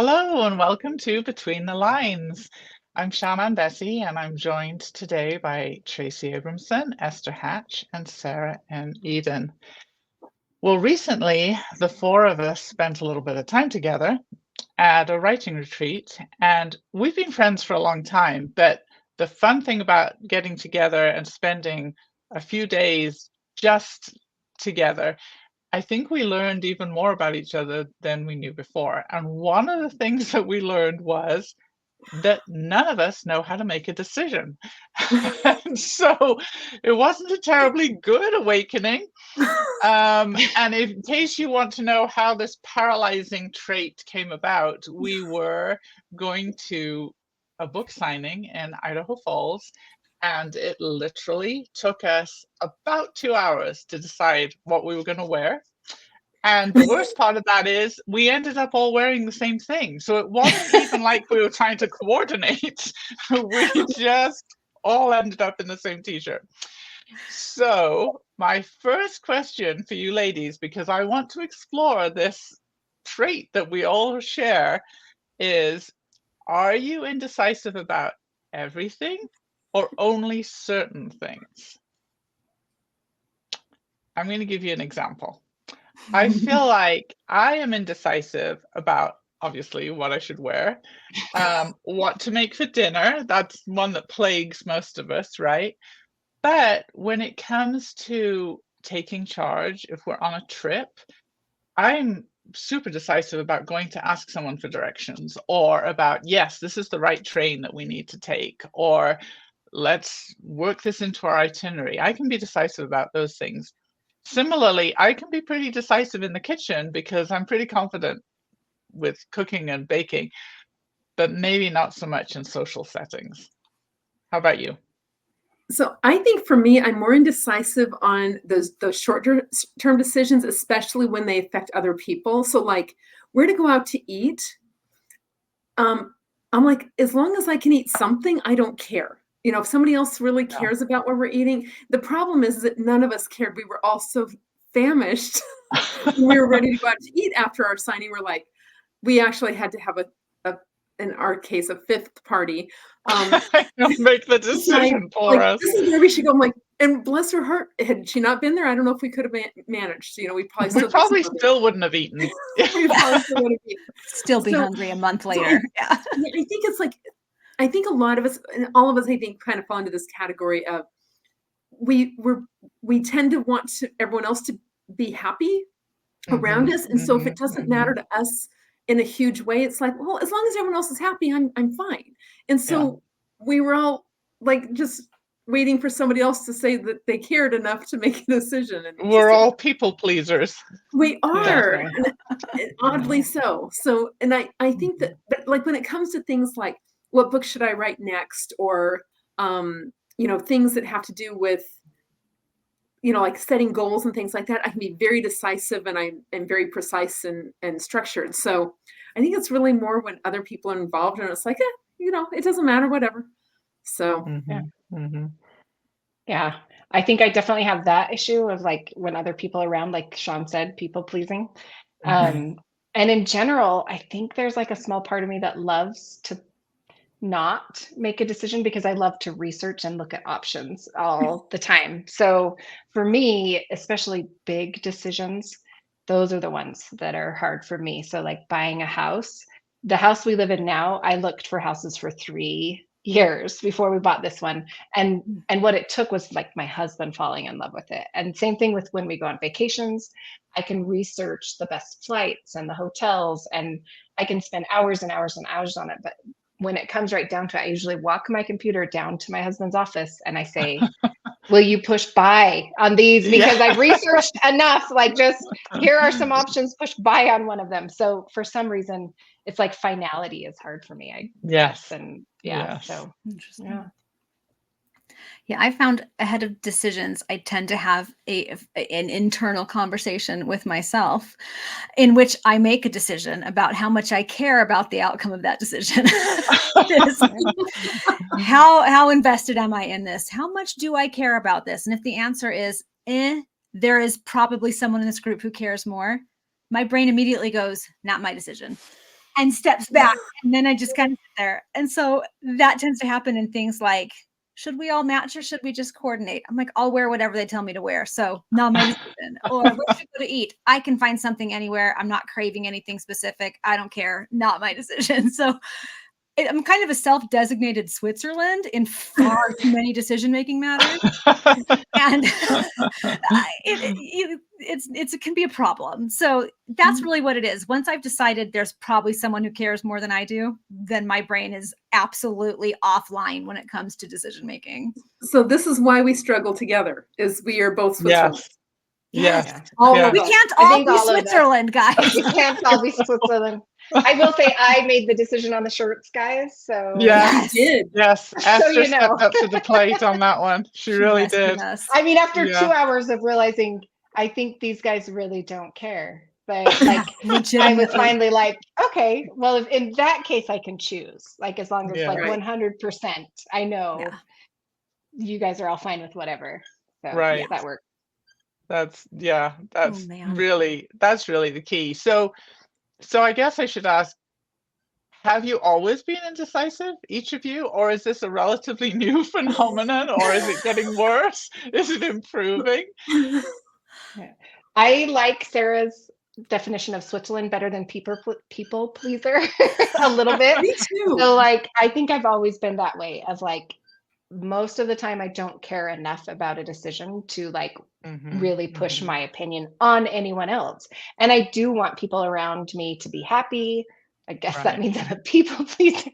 Hello and welcome to Between the Lines. I'm Shannon Bessie and I'm joined today by Tracy Abramson, Esther Hatch, and Sarah M. Eden. Well, recently the four of us spent a little bit of time together at a writing retreat, and we've been friends for a long time, but the fun thing about getting together and spending a few days just together, I think we learned even more about each other than we knew before. And one of the things that we learned was that none of us know how to make a decision. And so it wasn't a terribly good awakening. And in case you want to know how this paralyzing trait came about, we were going to a book signing in Idaho Falls, and it literally took us about 2 hours to decide what we were going to wear. And the worst part of that is we ended up all wearing the same thing. So it wasn't even like we were trying to coordinate. We just all ended up in the same t-shirt. So my first question for you ladies, because I want to explore this trait that we all share, is are you indecisive about everything or only certain things? I'm going to give you an example. I feel like I am indecisive about obviously what I should wear, what to make for dinner. That's one that plagues most of us, right? But when it comes to taking charge, if we're on a trip, I'm super decisive about going to ask someone for directions or about, yes, this is the right train that we need to take, or let's work this into our itinerary. I can be decisive about those things. Similarly, I can be pretty decisive in the kitchen because I'm pretty confident with cooking and baking, but maybe not so much in social settings. How about you? So I think for me, I'm more indecisive on those short-term decisions, especially when they affect other people. So like where to go out to eat, I'm like, as long as I can eat something, I don't care. If somebody else really Yeah. cares about what we're eating, the problem is that none of us cared. We were all so famished. We were ready to go out to eat after our signing. We're like, we actually had to have in our case, a fifth party. Make the decision for like, us. this is where we should go. I'm like, and bless her heart, had she not been there, I don't know if we could have managed. We probably still wouldn't have eaten. We probably still would have eaten. Still be hungry a month later. Yeah. I think it's like, I think a lot of us, and all of us, I think, kind of fall into this category of we tend to want everyone else to be happy around us, and so if it doesn't matter to us in a huge way, it's like, well, as long as everyone else is happy, I'm fine. And so we were all like just waiting for somebody else to say that they cared enough to make a decision. And we're all people pleasers. We are, and oddly so. So, and I think that like when it comes to things like what book should I write next, or things that have to do with like setting goals and things like that, I can be very decisive and I'm very precise and structured. So I think it's really more when other people are involved and it's like, it doesn't matter, whatever. So, yeah, I think I definitely have that issue of like when other people are around, like Sean said, people pleasing. And in general, I think there's like a small part of me that loves to not make a decision because I love to research and look at options all the time. So for me, especially big decisions, those are the ones that are hard for me. So like buying a house, the house we live in now, I looked for houses for 3 years before we bought this one. And what it took was like my husband falling in love with it. And same thing with when we go on vacations, I can research the best flights and the hotels, and I can spend hours and hours and hours on it. But when it comes right down to it, I usually walk my computer down to my husband's office and I say, will you push buy on these? Because I've researched enough, like just here are some options, push buy on one of them. So for some reason, it's like finality is hard for me. So interesting. Yeah, I found ahead of decisions, I tend to have an internal conversation with myself in which I make a decision about how much I care about the outcome of that decision. How invested am I in this? How much do I care about this? And if the answer is, there is probably someone in this group who cares more, my brain immediately goes, not my decision. and steps back. And then I just kind of sit there. And so that tends to happen in things like, should we all match or should we just coordinate? I'm like, I'll wear whatever they tell me to wear. So not my decision. Or where should we go to eat? I can find something anywhere. I'm not craving anything specific. I don't care. Not my decision. So I'm kind of a self-designated Switzerland in far too many decision-making matters, and it can be a problem. So that's really what it is. Once I've decided there's probably someone who cares more than I do, then my brain is absolutely offline when it comes to decision making. So this is why we struggle together, is we are both Switzerland. Yes. Yeah. We can't all be Switzerland, guys. We can't all be Switzerland. I will say I made the decision on the shirts, guys. So Yes. You did. Yes. Esther you know. stepped up to the plate on that one. She really did. I mean, after Yeah. 2 hours of realizing, I think these guys really don't care. But like, I was finally like, okay, well, if, in that case, I can choose. Like, as long as Yeah. like Right. 100%, I know Yeah. you guys are all fine with whatever. So Right. yes, that works. That's man. really the key. So I guess I should ask, have you always been indecisive, each of you, or is this a relatively new phenomenon, or is it getting worse? Is it improving? I like Sarah's definition of Switzerland better than people pleaser a little bit. Me too. So like, I think I've always been that way of like, most of the time I don't care enough about a decision to like really push my opinion on anyone else. And I do want people around me to be happy. I guess that means I'm a people pleaser.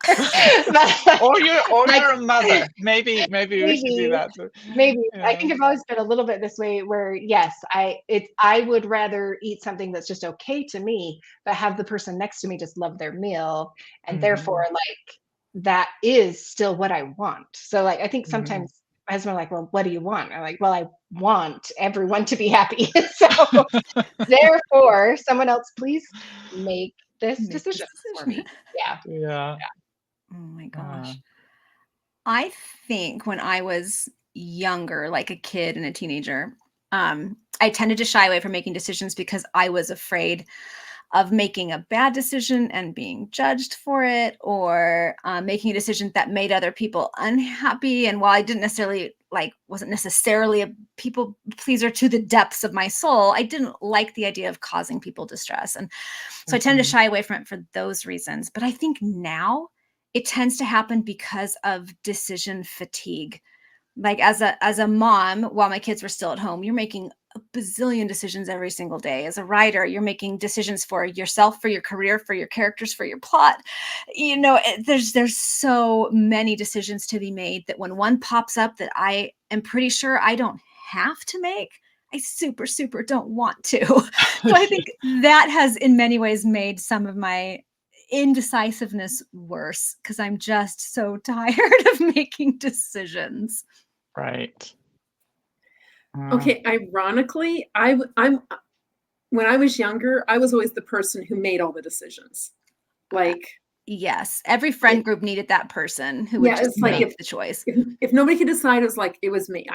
Or you're like, a mother. Maybe we should do that. Maybe. Yeah. I think I've always been a little bit this way where yes, I would rather eat something that's just okay to me, but have the person next to me just love their meal. And therefore like that is still what I want. So like I think sometimes my husband are like, well, what do you want? I'm like, well, I want everyone to be happy. So therefore, someone else please make this decision for me. Yeah. Oh my gosh. I think when I was younger, like a kid and a teenager, I tended to shy away from making decisions because I was afraid of making a bad decision and being judged for it, or making a decision that made other people unhappy. And while I wasn't necessarily a people pleaser to the depths of my soul, I didn't like the idea of causing people distress. And so I tend to shy away from it for those reasons. But I think now it tends to happen because of decision fatigue. Like as a mom, while my kids were still at home, you're making a bazillion decisions every single day. As a writer, you're making decisions for yourself, for your career, for your characters, for your plot. You know, there's so many decisions to be made that when one pops up that I am pretty sure I don't have to make, I super, super don't want to. So I think that has in many ways made some of my indecisiveness worse because I'm just so tired of making decisions. Right. Okay, ironically, I'm when I was younger, I was always the person who made all the decisions. Like, yes, every friend group needed that person who would just make the choice. If nobody could decide, it was me.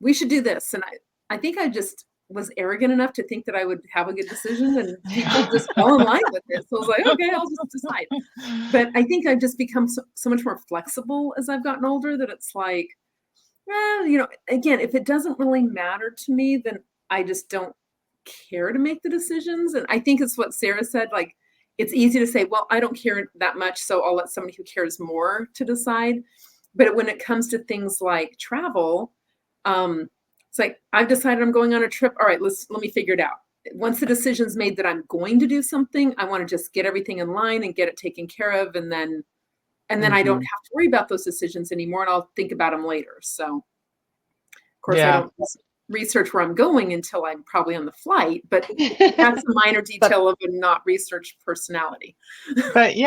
We should do this. And I think I just was arrogant enough to think that I would have a good decision and people just fell in line with it. So I was like, okay, I'll just decide. But I think I've just become so much more flexible as I've gotten older that it's like, well, again, if it doesn't really matter to me, then I just don't care to make the decisions. And I think it's what Sarah said, like, it's easy to say, well, I don't care that much, so I'll let somebody who cares more to decide. But when it comes to things like travel, it's like, I've decided I'm going on a trip. All right, let me figure it out. Once the decision's made that I'm going to do something, I want to just get everything in line and get it taken care of. And then I don't have to worry about those decisions anymore, and I'll think about them later. So, of course, I don't research where I'm going until I'm probably on the flight, but that's a minor detail of a not researched personality. But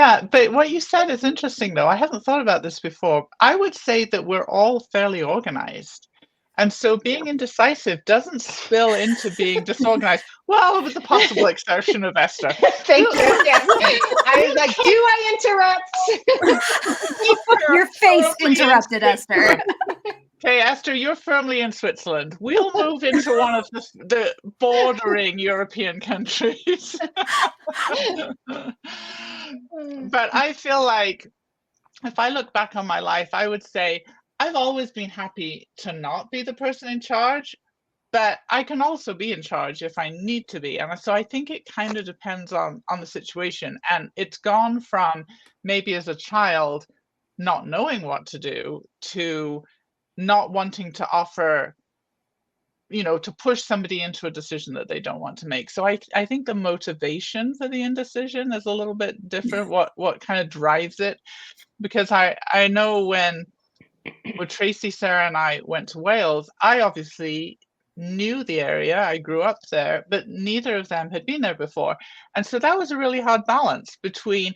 what you said is interesting, though. I haven't thought about this before. I would say that we're all fairly organized. And so being indecisive doesn't spill into being disorganized. Well, with the possible exception of Esther. Thank you. Yes. I was like, do I interrupt? Your face interrupted, Esther. Okay, Esther, you're firmly in Switzerland. We'll move into one of the bordering European countries. But I feel like if I look back on my life, I would say I've always been happy to not be the person in charge, but I can also be in charge if I need to be. And so I think it kind of depends on the situation. And it's gone from maybe as a child not knowing what to do to not wanting to offer, to push somebody into a decision that they don't want to make. So I think the motivation for the indecision is a little bit different, what kind of drives it. Because I know when Tracy, Sarah, and I went to Wales, I obviously knew the area. I grew up there, but neither of them had been there before. And so that was a really hard balance between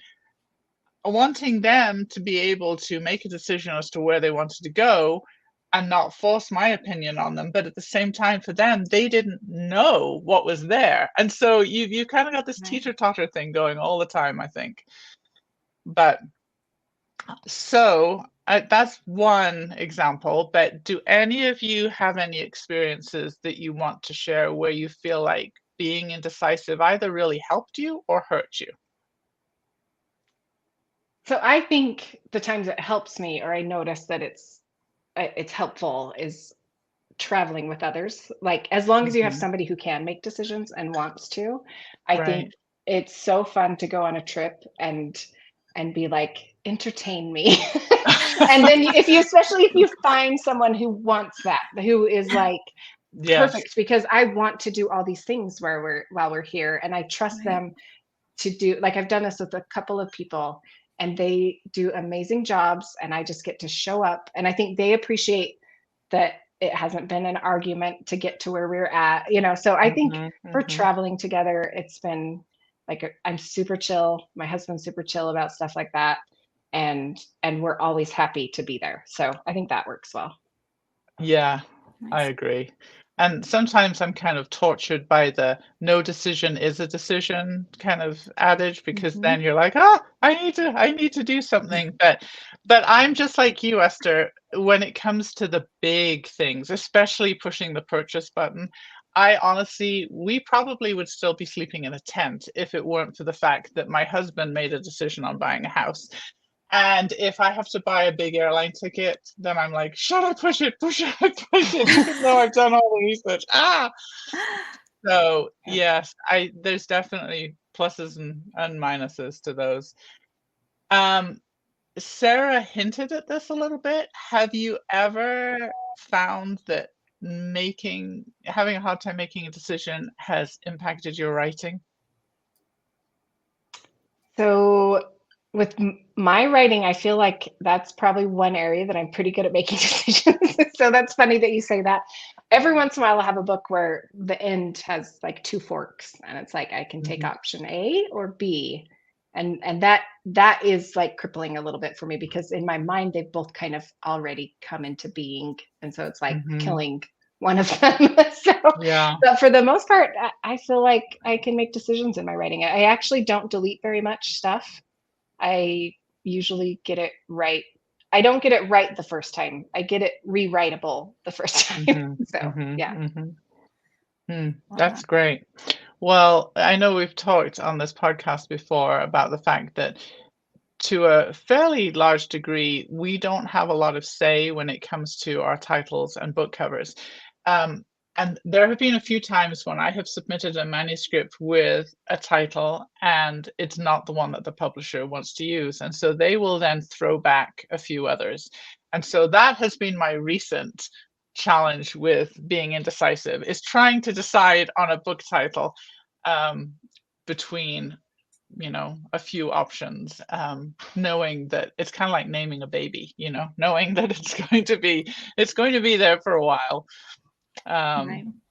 wanting them to be able to make a decision as to where they wanted to go and not force my opinion on them. But at the same time, for them, they didn't know what was there. And so you kind of got this teeter-totter thing going all the time, I think. But so that's one example, but do any of you have any experiences that you want to share where you feel like being indecisive either really helped you or hurt you? So I think the times it helps me, or I notice that it's helpful, is traveling with others. Like, as long as you have somebody who can make decisions and wants to, I think it's so fun to go on a trip and be like, entertain me. And then especially if you find someone who wants that, who is like perfect, because I want to do all these things while we're here, and I trust them to do. Like, I've done this with a couple of people, and they do amazing jobs, and I just get to show up, and I think they appreciate that it hasn't been an argument to get to where we're at, so I think for traveling together, it's been like, I'm super chill, my husband's super chill about stuff like that, and we're always happy to be there. So I think that works well. Yeah, I agree. And sometimes I'm kind of tortured by the no decision is a decision kind of adage, because then you're like, I need to do something. But I'm just like you, Esther, when it comes to the big things, especially pushing the purchase button, we probably would still be sleeping in a tent if it weren't for the fact that my husband made a decision on buying a house. And if I have to buy a big airline ticket, then I'm like, should I push it, even though I've done all the research. So yes, there's definitely pluses and minuses to those. Sarah hinted at this a little bit. Have you ever found that having a hard time making a decision has impacted your writing? So with my writing, I feel like that's probably one area that I'm pretty good at making decisions. So that's funny that you say that. Every once in a while, I'll have a book where the end has like two forks, and it's like I can take option A or B, and that is like crippling a little bit for me, because in my mind they've both kind of already come into being, and so it's like killing one of them. But for the most part, I feel like I can make decisions in my writing. I actually don't delete very much stuff. I usually get it right. I don't get it right the first time. I get it rewritable the first time. That's great. Well, I know we've talked on this podcast before about the fact that to a fairly large degree, we don't have a lot of say when it comes to our titles and book covers. And there have been a few times when I have submitted a manuscript with a title and it's not the one that the publisher wants to use. And so they will then throw back a few others. And so that has been my recent challenge with being indecisive, is trying to decide on a book title between a few options, knowing that it's kind of like naming a baby, knowing that it's going to be there for a while.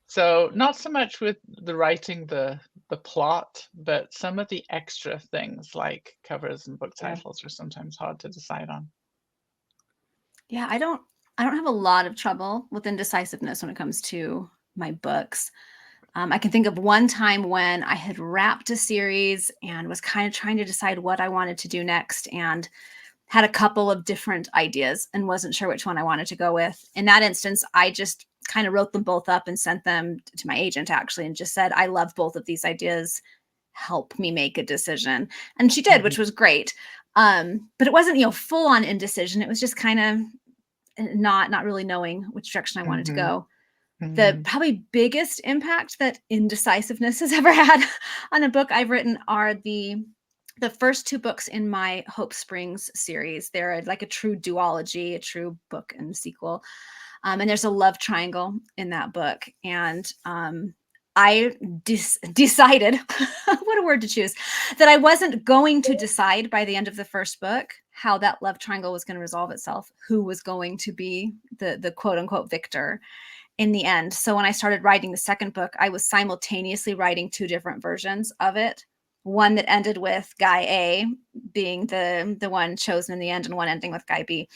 So not so much with the writing the plot, but some of the extra things like covers and book titles are sometimes hard to decide on. Yeah, I don't have a lot of trouble with indecisiveness when it comes to my books. I can think of one time when I had wrapped a series and was kind of trying to decide what I wanted to do next, and had a couple of different ideas and wasn't sure which one I wanted to go with. In that instance, I just kind of wrote them both up and sent them to my agent, actually, and just said, I love both of these ideas. help me make a decision. And she did, which was great. But it wasn't, full on indecision. It was just kind of not really knowing which direction I wanted to go. The probably biggest impact that indecisiveness has ever had on a book I've written are the first 2 books in my Hope Springs series. They're like a true duology, a true book and sequel. And there's a love triangle in that book. And I decided, what a word to choose, that I wasn't going to decide by the end of the first book how that love triangle was going to resolve itself, who was going to be the quote unquote victor in the end. So when I started writing the second book, I was simultaneously writing 2 different versions of it. One that ended with Guy A being the one chosen in the end, and one ending with Guy B.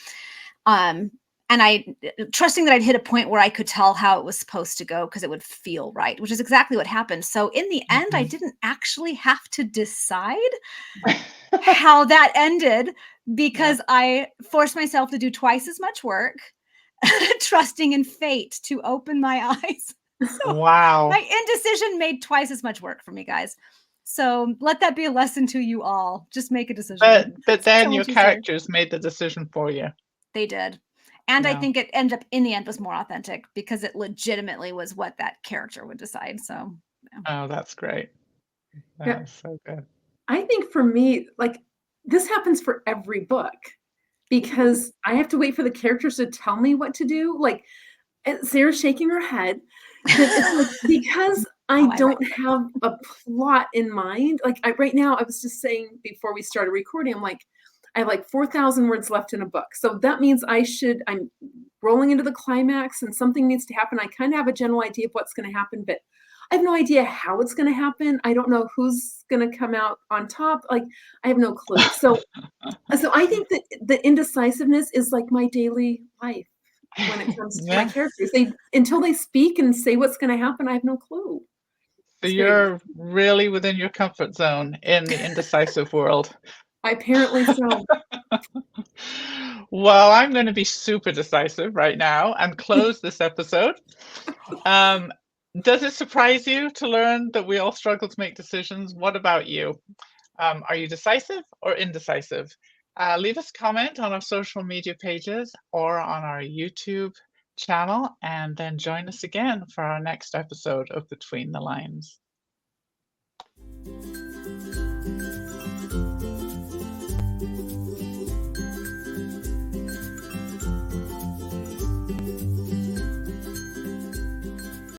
And I trusting that I'd hit a point where I could tell how it was supposed to go because it would feel right, which is exactly what happened. So in the end, I didn't actually have to decide how that ended because I forced myself to do twice as much work, trusting in fate to open my eyes. So Wow. my indecision made twice as much work for me, guys. So let that be a lesson to you all. Just make a decision. But then So your much easier. characters made the decision for you. They did. And I Yeah. think it ended up in the end was more authentic because it legitimately was what that character would decide. So Oh, that's great. Yeah. That's so good. I think for me, like this happens for every book because I have to wait for the characters to tell me what to do. Like Sarah's shaking her head. That it's like, because I don't have a plot in mind. Like right now, I was just saying before we started recording, I'm like, I have like 4,000 words left in a book. So that means I'm rolling into the climax and something needs to happen. I kind of have a general idea of what's going to happen, but I have no idea how it's going to happen. I don't know who's going to come out on top. Like I have no clue. So I think that the indecisiveness is like my daily life when it comes to my characters. Until they speak and say what's going to happen, I have no clue. So you're really within your comfort zone in the indecisive world. Apparently so. Well, I'm going to be super decisive right now and close this episode. Does it surprise you to learn that we all struggle to make decisions? What about you? Are you decisive or indecisive? Leave us a comment on our social media pages or on our YouTube channel, and then join us again for our next episode of Between the Lines.